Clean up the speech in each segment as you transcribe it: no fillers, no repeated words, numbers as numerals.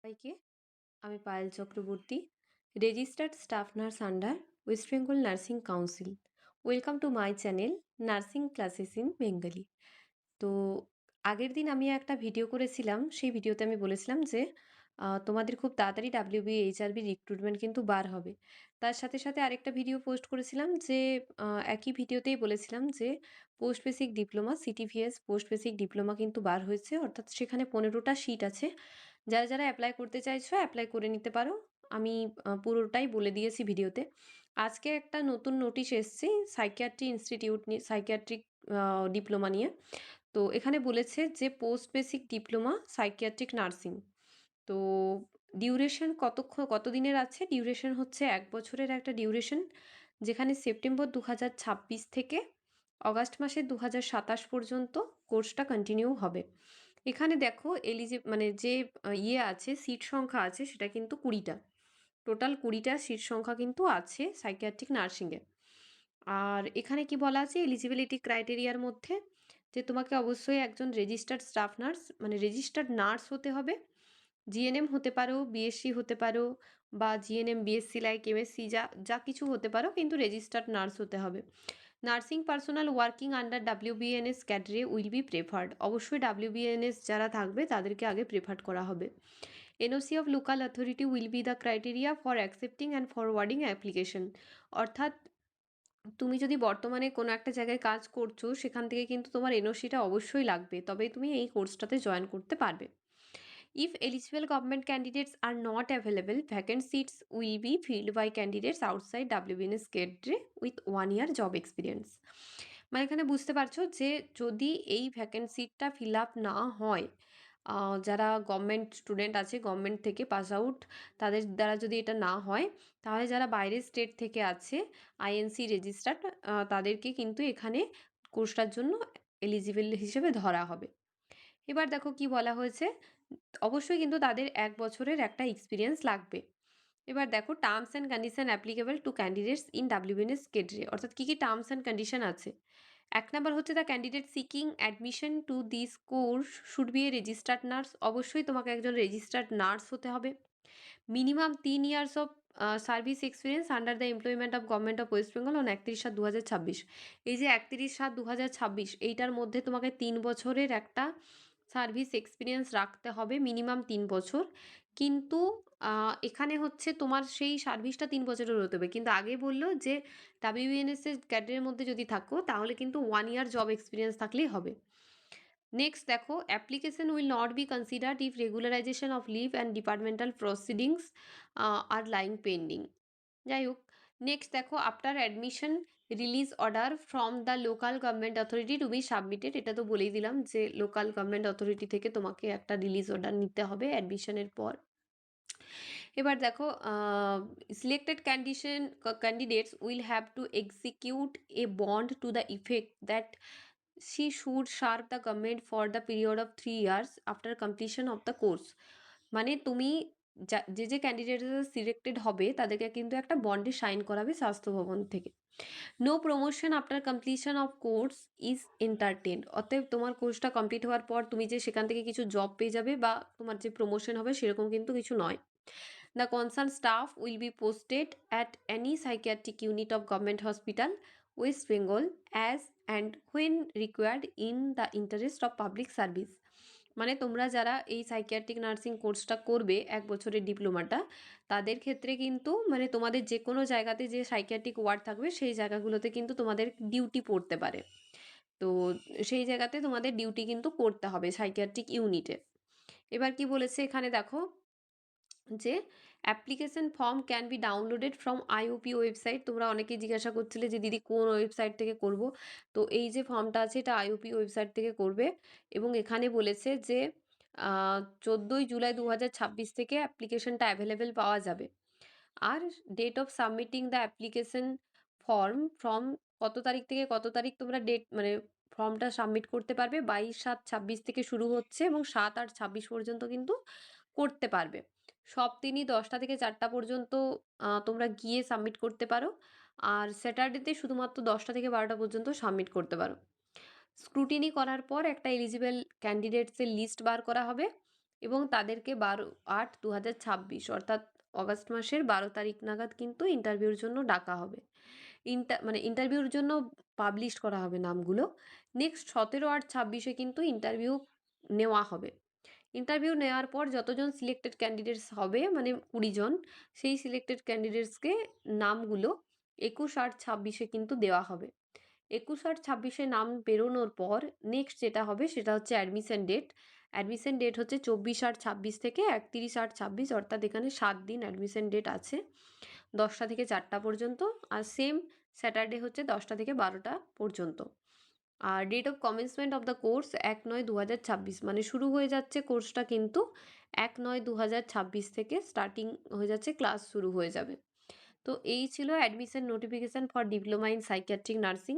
সবাইকে আমি Payel Chakraborty, registered staff nurse under West Bengal nursing council. Welcome to my channel nursing classes in Bengali. তো আগের দিন আমি একটা ভিডিও করেছিলাম, সেই ভিডিওতে আমি বলেছিলাম যে তোমাদের খুব তাড়াতাড়ি ডাব্লিউবি এইচআরবি রিক্রুটমেন্ট কিন্তু বার হবে। তার সাথে সাথে আরেকটা ভিডিও পোস্ট করেছিলাম যে একই ভিডিওতেই বলেছিলাম যে post basic diploma CTVS post basic diploma কিন্তু বার হয়েছে, অর্থাৎ সেখানে 15টা সিট আছে। যারা যারা অ্যাপ্লাই করতে চাইছো অ্যাপ্লাই করে নিতে পারো। আমি পুরোটাই বলে দিয়েছি ভিডিওতে। আজকে একটা নতুন নোটিশ এসছে সাইকিয়াট্রি ইনস্টিটিউট নিয়ে, সাইকিয়াট্রিক ডিপ্লোমা নিয়ে। তো এখানে বলেছে যে post basic diploma psychiatric nursing. তো ডিউরেশন কতদিনের আছে? ডিউরেশন হচ্ছে 1 বছরের একটা ডিউরেশন, যেখানে সেপ্টেম্বর 2026 থেকে অগাস্ট মাসের 2027 পর্যন্ত কোর্সটা কন্টিনিউ হবে। এখানে দেখো মানে যে আছে, সিট সংখ্যা আছে সেটা কিন্তু 20টা। টোটাল 20টা সিট সংখ্যা কিন্তু আছে সাইকিয়াট্রিক নার্সিংয়ে। আর এখানে কি বলা আছে এলিজিবিলিটি ক্রাইটেরিয়ার মধ্যে, যে তোমাকে অবশ্যই একজন রেজিস্টার্ড স্টাফ নার্স মানে রেজিস্টার্ড নার্স হতে হবে। জিএনএম হতে পারো, বিএসসি হতে পারো, বা জিএনএম বিএসসি লাইক এমএসসি যা যা কিছু হতে পারো, কিন্তু রেজিস্টার্ড নার্স হতে হবে। Nursing personal working under WBNS cadre will be preferred. অবশ্যই ডাব্লিউবিএনএস যারা থাকবে তাদেরকে আগে প্রেফার্ড করা হবে। NOC of local authority will be the criteria for accepting and forwarding application. অর্থাৎ তুমি যদি বর্তমানে কোনো একটা জায়গায় কাজ করছো, সেখান থেকে কিন্তু তোমার এনওসিটা অবশ্যই লাগবে, তবেই তুমি এই কোর্সটাতে জয়েন করতে পারবে। If eligible government candidates are not available, vacant seats will be filled by candidates outside WBNS cadre with 1 year job experience. মানে এখানে বুঝতে পারছো যে যদি এই ভ্যাকেন্ট সিটটা ফিল আপ না হয়, যারা গভর্নমেন্ট স্টুডেন্ট আছে, গভর্নমেন্ট থেকে পাস আউট, তাদের দ্বারা যদি এটা না হয়, তাহলে যারা বাইরের স্টেট থেকে আছে আইএনসি রেজিস্টার্ড, তাদেরকে কিন্তু এখানে কোর্সটার জন্য এলিজিবল হিসেবে ধরা হবে। এবার দেখো কি বলা হয়েছে, অবশ্যই কিন্তু তাদের 1 বছরের একটা এক্সপিরিয়েন্স লাগবে। এবার দেখো terms and condition applicable to candidates in WBNS cadre, অর্থাৎ কী কী টার্মস অ্যান্ড কন্ডিশন আছে। 1 নাম্বার হচ্ছে the candidate seeking admission to this course should be a registered nurse. অবশ্যই তোমাকে একজন রেজিস্টার্ড নার্স হতে হবে। Minimum 3 years of service experience under the employment of government of West Bengal on 31/7/2026। এই যে 31/7/2026, এইটার মধ্যে তোমাকে 3 বছরের একটা সার্ভিস এক্সপিরিয়েন্স রাখতে হবে, মিনিমাম 3 বছর। কিন্তু এখানে হচ্ছে তোমার সেই সার্ভিসটা 3 বছরের হতে হবে, কিন্তু আগে বললো যে ডাব্লিউবিএনএস এর ক্যাডারের মধ্যে যদি থাকো তাহলে কিন্তু 1 ইয়ার জব এক্সপিরিয়েন্স থাকলেই হবে। নেক্সট দেখো application will not be considered if regularisation of leave and departmental proceedings are lying pending. যাই হোক, নেক্সট দেখো after admission release order from the local government authority to be submitted. এটা তো বলেই দিলাম যে লোকাল গভর্নমেন্ট অথরিটি থেকে তোমাকে একটা রিলিজ অর্ডার নিতে হবে অ্যাডমিশনের পর। এবার দেখো selected candidates will have to execute A bond to the effect that she should serve the government for the period of 3 years after completion of the course। মানে তুমি যে ক্যান্ডিডেটরা সিলেক্টেড হবে তাদেরকে কিন্তু একটা বন্ডে সাইন করাবে স্বাস্থ্য ভবন থেকে। No promotion after completion of course is entertained. অতএব তোমার কোর্সটা কমপ্লিট হওয়ার পর তুমি যে সেখান থেকে কিছু জব পেয়ে যাবে বা তোমার যে প্রমোশন হবে সেরকম কিন্তু কিছু নয়। The concerned staff will be posted at any psychiatric unit of government hospital, West Bengal, as and when required in the interest of public service। মানে তোমরা যারা এই সাইকিয়াট্রিক নার্সিং কোর্সটা করবে 1 বছরের ডিপ্লোমাটা, তাদের ক্ষেত্রে কিন্তু মানে তোমাদের যে কোনো জায়গাতে যে সাইকিয়াট্রিক ওয়ার্ড থাকবে সেই জায়গাগুলোতে কিন্তু তোমাদের ডিউটি পড়তে পারে। তো সেই জায়গাতে তোমাদের ডিউটি কিন্তু করতে হবে সাইকিয়াট্রিক ইউনিটে। এবার কি বলেছে এখানে দেখো, যে application form can be downloaded from IOP website. তোমরা অনেকেই জিজ্ঞাসা করছিলে যে দিদি কোন ওয়েবসাইট থেকে করব। তো এই যে ফর্মটা আছে এটা আইওপি ওয়েবসাইট থেকে করবে, এবং এখানে বলেছে যে 14ই জুলাই 2026 থেকে অ্যাপ্লিকেশনটা অ্যাভেলেবেল পাওয়া যাবে। আর date of submitting the application form from কত তারিখ থেকে কত তারিখ তোমরা ডেট মানে ফর্মটা সাবমিট করতে পারবে, 22/7/26 থেকে শুরু হচ্ছে এবং 7/8/26 পর্যন্ত কিন্তু করতে পারবে। সব দিনই 10টা থেকে 4টা পর্যন্ত তোমরা গিয়ে সাবমিট করতে পারো। আর স্যাটারডেতে শুধুমাত্র 10টা থেকে 12টা পর্যন্ত সাবমিট করতে পারো। স্ক্রুটিনি করার পর একটা এলিজিবল ক্যান্ডিডেটসের লিস্ট বার করা হবে, এবং তাদেরকে 12/8/2026 অর্থাৎ অগাস্ট মাসের 12 তারিখ নাগাদ কিন্তু ইন্টারভিউর জন্য ডাকা হবে। মানে ইন্টারভিউর জন্য পাবলিশ করা হবে নামগুলো। নেক্সট 17/8/26 কিন্তু ইন্টারভিউ নেওয়া হবে। ইন্টারভিউ নেওয়ার পর যতজন সিলেক্টেড ক্যান্ডিডেটস হবে মানে 20 জন, সেই সিলেক্টেড ক্যান্ডিডেটসকে নামগুলো 21/8/26 কিন্তু দেওয়া হবে। 21/8/26 নাম বেরোনোর পর নেক্সট যেটা হবে সেটা হচ্ছে অ্যাডমিশন ডেট। অ্যাডমিশন ডেট হচ্ছে 24/8/26 থেকে 31/8/26, অর্থাৎ এখানে 7 দিন অ্যাডমিশন ডেট আছে, 10টা থেকে 4টা পর্যন্ত। আর সেম স্যাটারডে হচ্ছে 10টা থেকে 12টা পর্যন্ত। আর date of commencement of the course 1/9/2026, মানে শুরু হয়ে যাচ্ছে কোর্সটা কিন্তু 1/9/2026 থেকে স্টার্টিং হয়ে যাচ্ছে, ক্লাস শুরু হয়ে যাবে। তো এই ছিল admission notification for diploma in psychiatric nursing.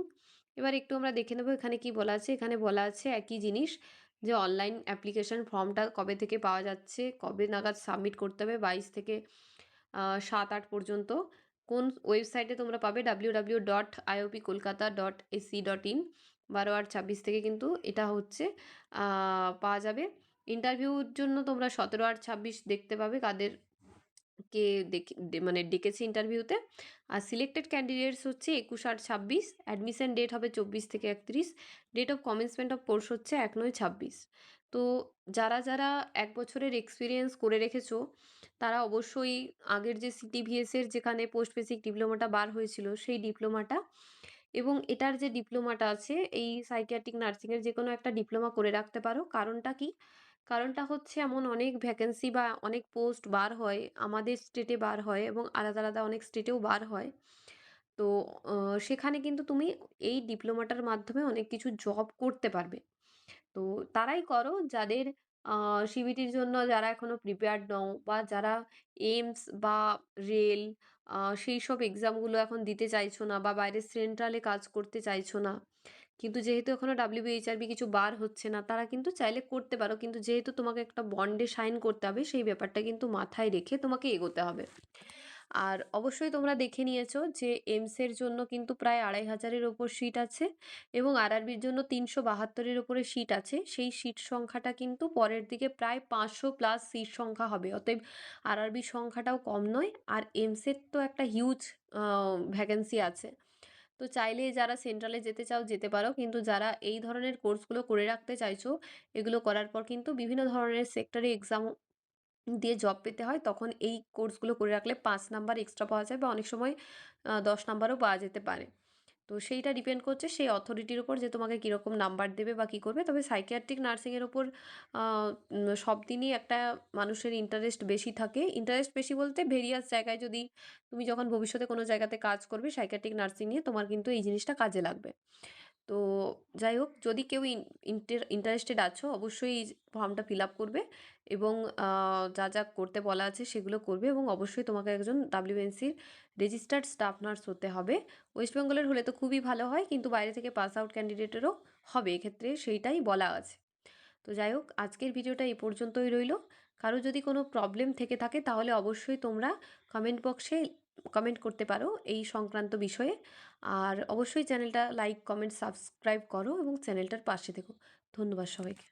এবার একটু আমরা দেখে নেবো এখানে কি বলা আছে। এখানে বলা আছে একই জিনিস, যে অনলাইন অ্যাপ্লিকেশন ফর্মটা কবে থেকে পাওয়া যাচ্ছে, কবে নাগাদ সাবমিট করতে হবে, 22 থেকে 7-8 পর্যন্ত। কোন ওয়েবসাইটে তোমরা পাবে, www.iopkolkata.ac.in। 12/8/26 থেকে কিন্তু এটা হচ্ছে পাওয়া যাবে। ইন্টারভিউর জন্য তোমরা 17/8/26 দেখতে পাবে কাদের কে মানে ডেকেছে ইন্টারভিউতে। আর সিলেক্টেড ক্যান্ডিডেটস হচ্ছে 21/8/26, অ্যাডমিশন ডেট হবে 24 থেকে 31, date of commencement of course হচ্ছে 1/9/26। তো যারা যারা 1 বছরের এক্সপিরিয়েন্স করে রেখেছো তারা অবশ্যই আগের যে সিটিভিএসের যেখানে পোস্ট বেসিক ডিপ্লোমাটা বার হয়েছিল সেই ডিপ্লোমাটা এবং এটার যে ডিপ্লোমাটা আছে এই সাইকিয়াট্রিক নার্সিংয়ের যে কোনো একটা ডিপ্লোমা করে রাখতে পারো। কারণটা কি? কারণটা হচ্ছে এমন অনেক ভ্যাকেন্সি বা অনেক পোস্ট বার হয়, আমাদের স্টেটে বার হয় এবং আলাদা আলাদা অনেক স্টেটেও বার হয়। তো সেখানে কিন্তু তুমি এই ডিপ্লোমাটার মাধ্যমে অনেক কিছু জব করতে পারবে। তো তারাই করো যাদের সিবিটির জন্য যারা এখনও প্রিপেয়ার্ড নও, বা যারা এইমস বা রেল সেই সব এক্সামগুলো এখন দিতে চাইছো না, বা বাইরের সেন্ট্রালে কাজ করতে চাইছো না, কিন্তু যেহেতু এখনও ডাব্লিউবিএইচআরবি কিছু বার হচ্ছে না, তারা কিন্তু চাইলে করতে পারো। কিন্তু যেহেতু তোমাকে একটা বন্ডে সাইন করতে হবে, সেই ব্যাপারটা কিন্তু মাথায় রেখে তোমাকে এগোতে হবে। আর অবশ্যই তোমরা দেখে নিয়েছো যে এইমসের জন্য কিন্তু প্রায় 2500-এর ওপর সিট আছে এবং আরআরবির জন্য 372-এর ওপরে সিট আছে। সেই সিট সংখ্যাটা কিন্তু পরের দিকে প্রায় 500+ সিট সংখ্যা হবে, অতএব আরআরবির সংখ্যাটাও কম নয়। আর এইমসের তো একটা হিউজ ভ্যাকেন্সি আছে। তো চাইলে যারা সেন্ট্রালে যেতে চাও যেতে পারো, কিন্তু যারা এই ধরনের কোর্সগুলো করে রাখতে চাইছো, এগুলো করার পর কিন্তু বিভিন্ন ধরনের সেক্টরে এক্সাম দিয়ে জব পেতে হয়, তখন এই কোর্সগুলো করে রাখলে 5 নাম্বার এক্সট্রা পাওয়া যায়, বা অনেক সময় 10 নাম্বারও পাওয়া যেতে পারে। তো সেইটা ডিপেন্ড করছে সেই অথরিটির উপর যে তোমাকে কীরকম নাম্বার দেবে বা কী করবে। তবে সাইকিয়াট্রিক নার্সিংয়ের ওপর সব দিনই একটা মানুষের ইন্টারেস্ট বেশি থাকে। ইন্টারেস্ট বেশি বলতে ভেরিয়াস জায়গায়, যদি তুমি যখন ভবিষ্যতে কোনো জায়গাতে কাজ করবে সাইকিয়াট্রিক নার্সিং নিয়ে, তোমার কিন্তু এই জিনিসটা কাজে লাগবে। তো যাই হোক, যদি কেউ ইন্টারেস্টেড আছো অবশ্যই এই ফর্মটা ফিল আপ করবে এবং যা যা করতে বলা আছে সেগুলো করবে, এবং অবশ্যই তোমাকে একজন ডাব্লিউএনসির রেজিস্টার্ড স্টাফ নার্স হতে হবে। ওয়েস্ট বেঙ্গলের হলে তো খুবই ভালো হয়, কিন্তু বাইরে থেকে পাস আউট ক্যান্ডিডেটেরও হবে, এক্ষেত্রে সেইটাই বলা আছে। তো যাই হোক, আজকের ভিডিওটা এই পর্যন্তই রইল। কারো যদি কোনো প্রবলেম থেকে থাকে তাহলে অবশ্যই তোমরা কমেন্ট বক্সে কমেন্ট করতে পারো এই সংক্রান্ত বিষয়ে। আর অবশ্যই চ্যানেলটা লাইক, কমেন্ট, সাবস্ক্রাইব করো এবং চ্যানেলটার পাশে থেকো। ধন্যবাদ সবাইকে।